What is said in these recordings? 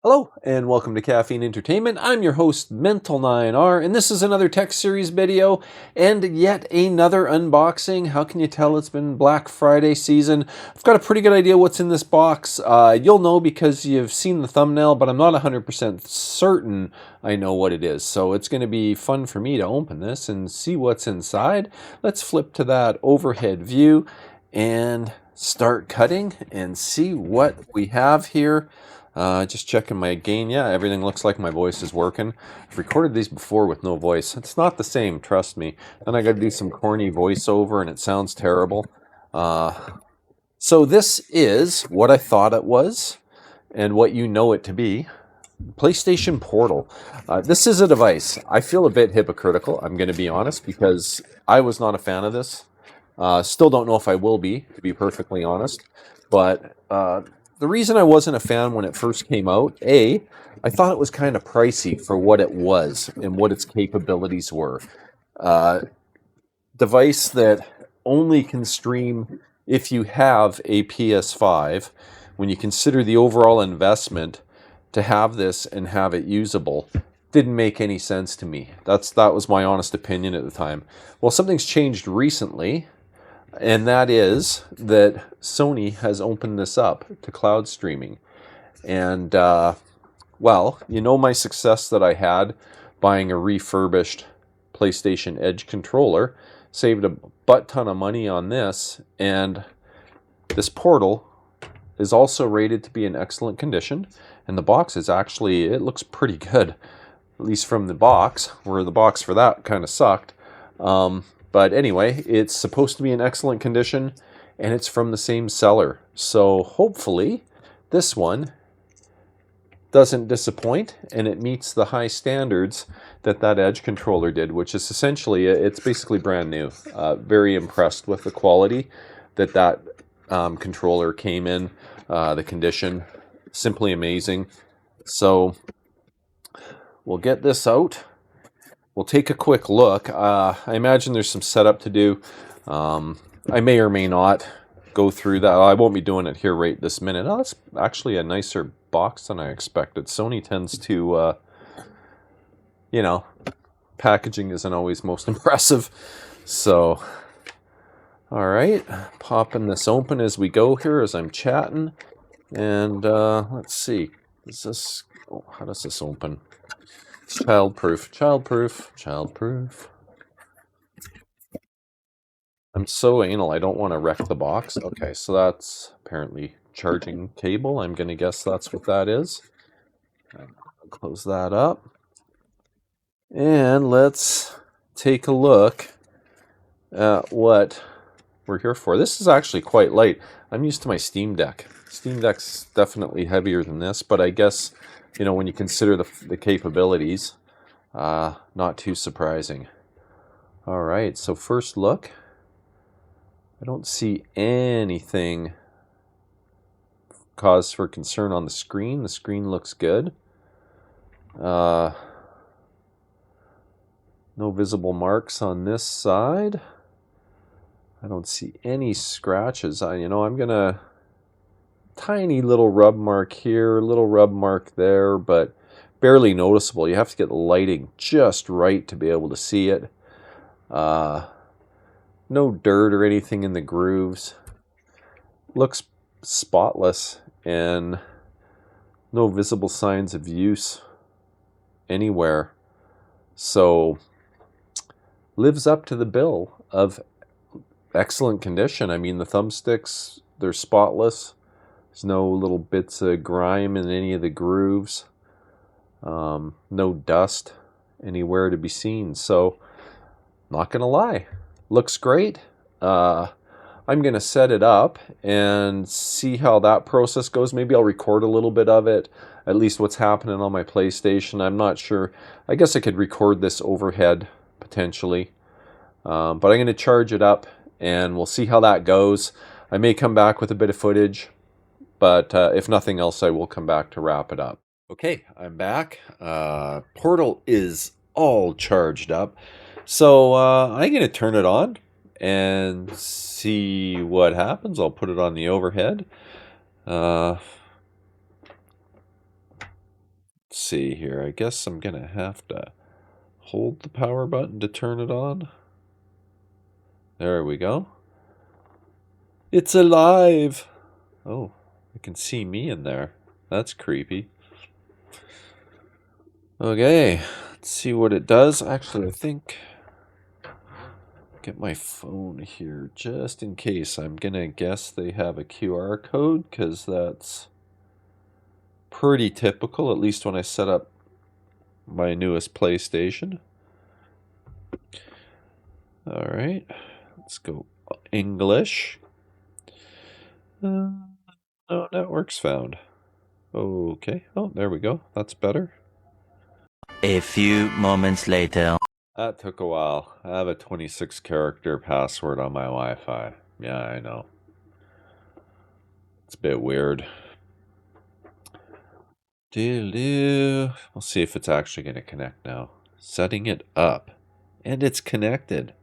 Hello and welcome to Caffeine Entertainment. I'm your host Mental9R and this is another tech series video and yet another unboxing. How can you tell it's been Black Friday season? I've got a pretty good idea what's in this box. You'll know because you've seen the thumbnail, but I'm not 100% certain I know what it is. So it's going to be fun for me to open this and see what's inside. Let's flip to that overhead view and start cutting and see what we have here. Just checking my gain. Yeah, everything looks like my voice is working. I've recorded these before with no voice. It's not the same, trust me. Then I got to do some corny voiceover and it sounds terrible. So this is what I thought it was and what you know it to be. PlayStation Portal. This is a device. I feel a bit hypocritical, I'm going to be honest, because I was not a fan of this. Still don't know if I will be, to be perfectly honest. But the reason I wasn't a fan when it first came out, I thought it was kind of pricey for what it was and what its capabilities were. Device that only can stream if you have a PS5. When you consider the overall investment to have this and have it usable, didn't make any sense to me. That was my honest opinion at the time. Well, something's changed recently. And that is that Sony has opened this up to cloud streaming. And, well, you know my success that I had buying a refurbished PlayStation Edge controller. Saved a butt ton of money on this. And this Portal is also rated to be in excellent condition. And the box is actually, it looks pretty good. At least from the box, where the box for that kind of sucked. But anyway, it's supposed to be in excellent condition, and it's from the same seller. So hopefully this one doesn't disappoint, and it meets the high standards that Edge controller did, which is essentially, it's basically brand new. Very impressed with the quality that controller came in. The condition, simply amazing. So we'll get this out. We'll take a quick look. I imagine there's some setup to do. I may or may not go through that. I won't be doing it here right this minute. Oh, that's actually a nicer box than I expected. Sony tends to, you know, packaging isn't always most impressive. So, all right, popping this open as we go here as I'm chatting. And let's see. How does this open? Childproof, childproof, childproof. I'm so anal, I don't want to wreck the box. Okay, so that's apparently charging cable. I'm going to guess that's what that is. Close that up. And let's take a look at what we're here for. This is actually quite light. I'm used to my Steam Deck. Steam Deck's definitely heavier than this, but I guess, you know, when you consider the capabilities, not too surprising. All right, so first look. I don't see anything cause for concern on the screen. The screen looks good. No visible marks on this side. I don't see any scratches. I'm gonna tiny little rub mark here, little rub mark there, but barely noticeable. You have to get the lighting just right to be able to see it. No dirt or anything in the grooves. Looks spotless and no visible signs of use anywhere. So lives up to the bill of excellent condition. I mean, the thumbsticks, they're spotless. There's no little bits of grime in any of the grooves. No dust anywhere to be seen. So, not gonna lie, looks great. I'm gonna set it up and see how that process goes. Maybe I'll record a little bit of it, at least what's happening on my PlayStation. I'm not sure. I guess I could record this overhead potentially, but I'm gonna charge it up and we'll see how that goes. I may come back with a bit of footage, but if nothing else, I will come back to wrap it up. Okay, I'm back. Portal is all charged up. So I'm going to turn it on and see what happens. I'll put it on the overhead. Let's see here. I guess I'm going to have to hold the power button to turn it on. There we go. It's alive! Oh, I can see me in there. That's creepy. Okay, let's see what it does. Actually, I think... Get my phone here just in case. I'm going to guess they have a QR code because that's pretty typical, at least when I set up my newest PlayStation. Alright, let's go English. No networks found. Okay, oh, there we go. That's better. A few moments later. That took a while. I have a 26-character password on my Wi-Fi. Yeah, I know. It's a bit weird. We'll see if it's actually going to connect now. Setting it up. And it's connected.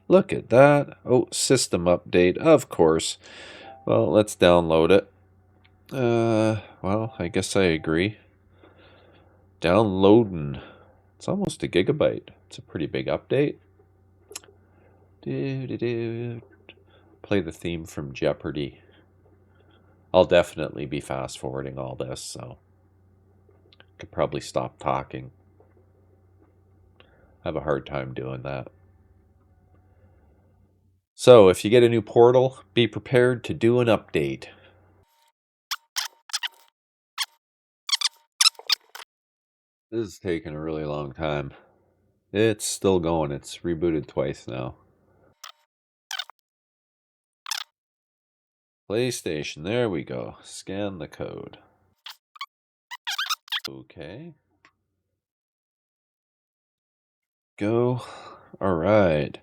Look at that. Oh, system update, of course. Well, let's download it. Well, I guess I agree. Downloading. It's almost a gigabyte. It's a pretty big update. Play the theme from Jeopardy. I'll definitely be fast forwarding all this, so could probably stop talking. I have a hard time doing that. So if you get a new portal, be prepared to do an update. This is taking a really long time. It's still going. It's rebooted twice now. PlayStation, there we go. Scan the code. Okay. Go. All right.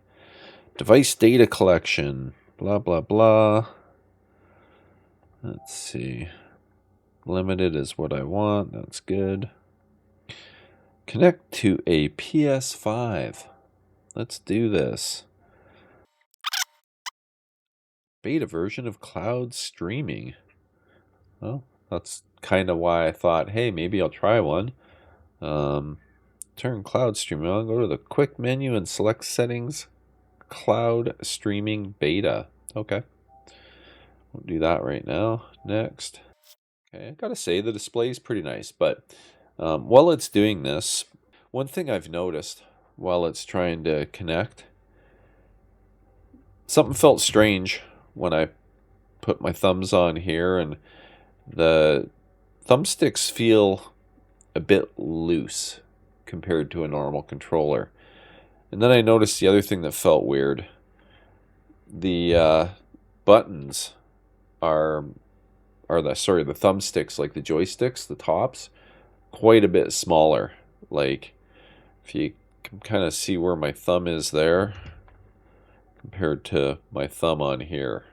Device data collection. Blah, blah, blah. Let's see. Limited is what I want. That's good. Connect to a PS5. Let's do this. Beta version of cloud streaming. Well, that's kind of why I thought, hey, maybe I'll try one. Turn cloud streaming on. Go to the quick menu and select settings. Cloud streaming beta. Okay. Won't do that right now. Next. Okay, I gotta say the display is pretty nice, but while it's doing this, one thing I've noticed while it's trying to connect, something felt strange when I put my thumbs on here, and the thumbsticks feel a bit loose compared to a normal controller. And then I noticed the other thing that felt weird. The buttons are the thumbsticks, like the joysticks, the tops, quite a bit smaller. Like if you can kind of see where my thumb is there compared to my thumb on here.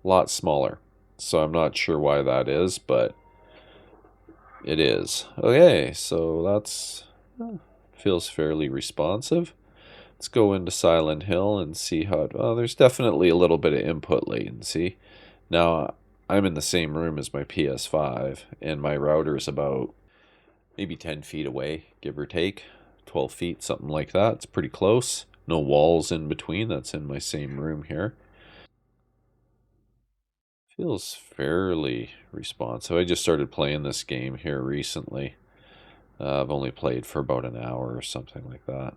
A lot smaller. So I'm not sure why that is, but it is. Okay, so that's feels fairly responsive. Let's go into Silent Hill and see how it... Oh, there's definitely a little bit of input latency. Now, I'm in the same room as my PS5, and my router is about maybe 10 feet away, give or take. 12 feet, something like that. It's pretty close. No walls in between. That's in my same room here. Feels fairly responsive. I just started playing this game here recently. I've only played for about an hour or something like that.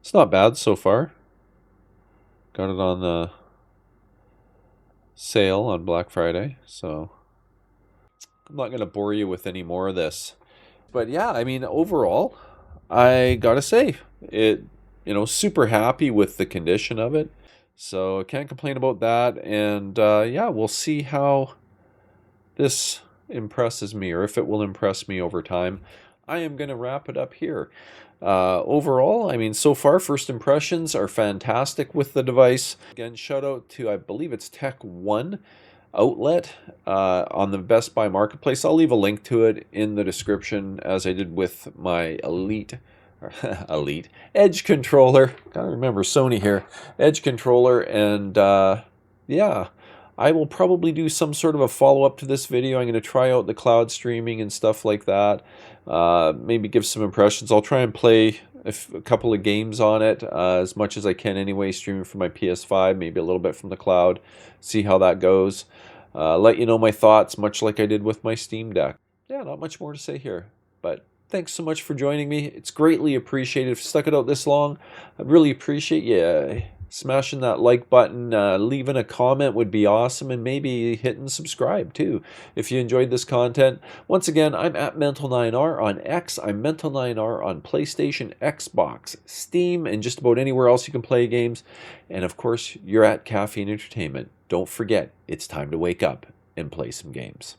It's not bad so far. Got it on the sale on Black Friday, so I'm not going to bore you with any more of this. But yeah, I mean, overall, I gotta say, super happy with the condition of it. So I can't complain about that. And yeah, we'll see how this impresses me, or if it will impress me over time. I am going to wrap it up here. Overall, I mean, so far, first impressions are fantastic with the device. Again, shout out to, I believe it's Tech One outlet on the Best Buy Marketplace. I'll leave a link to it in the description, as I did with my Elite Edge controller. Gotta remember Sony here. Edge controller, and yeah, I will probably do some sort of a follow-up to this video. I'm going to try out the cloud streaming and stuff like that. Maybe give some impressions. I'll try and play a couple of games on it as much as I can anyway, streaming from my PS5, maybe a little bit from the cloud, see how that goes. Let you know my thoughts, much like I did with my Steam Deck. Yeah, not much more to say here, but thanks so much for joining me. It's greatly appreciated. If you stuck it out this long, I really appreciate you smashing that like button, leaving a comment would be awesome, and maybe hitting subscribe too if you enjoyed this content. Once again, I'm at Mental9R on X. I'm Mental9R on PlayStation, Xbox, Steam, and just about anywhere else you can play games. And of course, you're at Caffeine Entertainment. Don't forget, it's time to wake up and play some games.